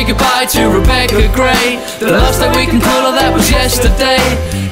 goodbye to Rebecca Gray. The last that we can call her, that was yesterday.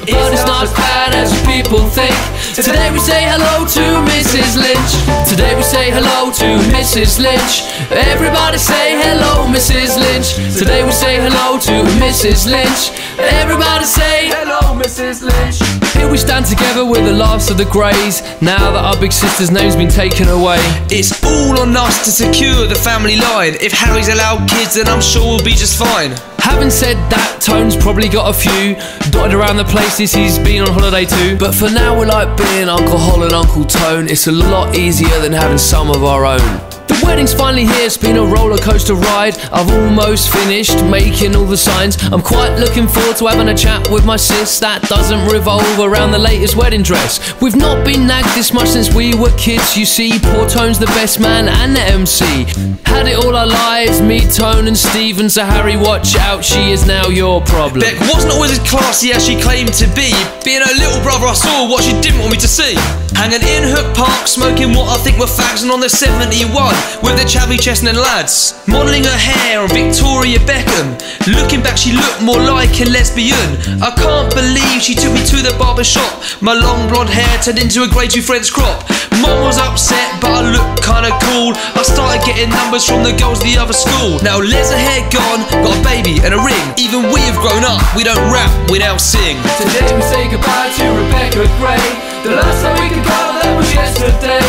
But it's not as bad as people think. Today we say hello to Mrs Lynch. Today we say hello to Mrs Lynch. Everybody say hello, Mrs Lynch. Today we say hello to Mrs Lynch. Everybody say hello, Mrs Lynch. Here we stand together with the last of the Greys, now that our big sister's name's been taken away. It's all on us to secure the family line. If Harry's allowed kids, then I'm sure we'll be just fine. Having said that, Tone's probably got a few dotted around the places he's been on holiday to. But for now we're like being Uncle Hol and Uncle Tone. It's a lot easier than having some of our own. The wedding's finally here, it's been a roller coaster ride. I've almost finished making all the signs. I'm quite looking forward to having a chat with my sis that doesn't revolve around the latest wedding dress. We've not been nagged this much since we were kids, you see. Poor Tone's the best man and the MC. Had it all our lives, me, Tone and Stephen. So Harry, watch out, she is now your problem. Beck wasn't always as classy as she claimed to be. Being her little brother, I saw what she didn't want me to see. Hanging in Hook Park, smoking what I think were fags, and on the 71 with the chavvy chestnut lads. Modelling her hair on Victoria Beckham. Looking back, she looked more like a lesbian. I can't believe she took me to the barber shop. My long blonde hair turned into a grade 2 French crop. Mom was upset, but I looked kinda cool. I started getting numbers from the girls at the other school. Now Liz, her hair gone, got a baby and a ring. Even we have grown up, we don't rap, we now sing. Today we say goodbye to Rebecca Gray. The last time we could go, that was yesterday.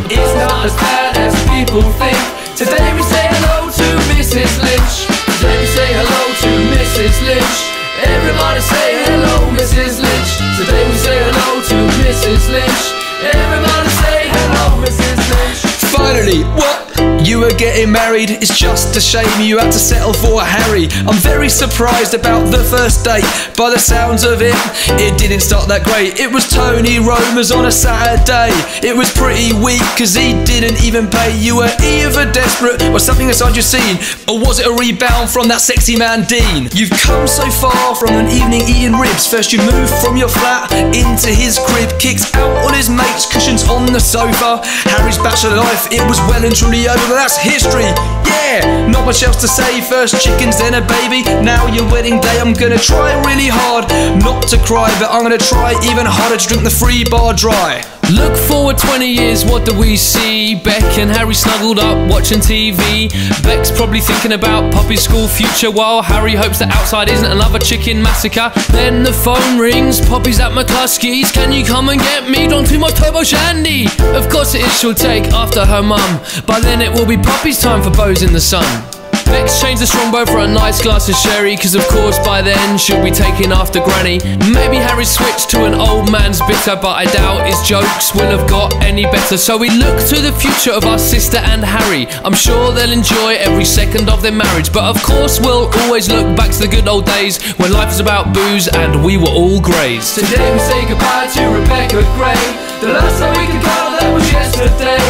It's not as bad as people think. Today we say hello to Mrs Lynch. Today we say hello to Mrs Lynch. Everybody say hello, Mrs Lynch. Today we say hello to Mrs Lynch. Everybody say hello, Mrs Lynch. Finally, what? You were getting married? It's just a shame you had to settle for a Harry. I'm very surprised about the first date. By the sounds of it, it didn't start that great. It was Tony Romer's on a Saturday. It was pretty weak cause he didn't even pay. You were either desperate or something inside your scene. Or was it a rebound from that sexy man Dean? You've come so far from an evening eating ribs. First you moved from your flat into his crib. Kicks out all his mates, cushions on the sofa. Harry's bachelor life, it was well and truly over. That's history, yeah, not much else to say. First chickens, then a baby, now your wedding day. I'm gonna try really hard not to cry, but I'm gonna try even harder to drink the free bar dry. Look forward 20 years, what do we see? Beck and Harry snuggled up watching TV. Beck's probably thinking about Poppy's school future, while Harry hopes that outside isn't another chicken massacre. Then the phone rings, Poppy's at McCluskey's. Can you come and get me? Don't too much turbo shandy. Of course it is, she'll take after her mum. By then it will be Poppy's time for bows in the sun. Beck's changed the strongbow for a nice glass of sherry, cause of course by then she'll be taking after Granny. Maybe Harry switched to an old man's bitter, but I doubt his jokes will have got any better. So we look to the future of our sister and Harry. I'm sure they'll enjoy every second of their marriage, but of course we'll always look back to the good old days when life was about booze and we were all greys. Today we say goodbye to Rebecca Gray. The last time we could go, that was yesterday.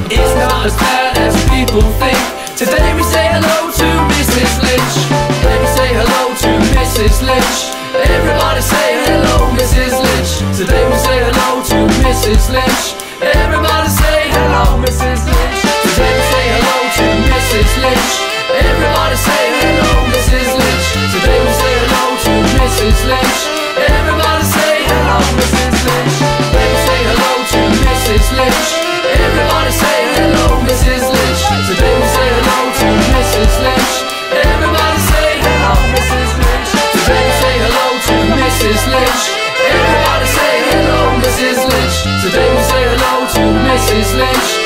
It's not as bad as people think. Today we say hello to Mrs Lynch. Today we say hello to Mrs Lynch. Everybody say hello, Mrs Lynch. Today we say hello to Mrs Lynch. Everybody say hello, Mrs Lynch. Today we say hello to Mrs Lynch. Everybody say hello, Mrs Lynch. Today we say hello to Mrs Lynch. Everybody say hello, Mrs Lynch. Today we say hello to Mrs Lynch. Everybody say hello, Mrs Lynch. Today we say hello to Mrs Lynch. Everybody say hello, Mrs Lynch. Today we say hello to Mrs Lynch. Everybody say hello, Mrs Lynch. Today we say hello to Mrs Lynch.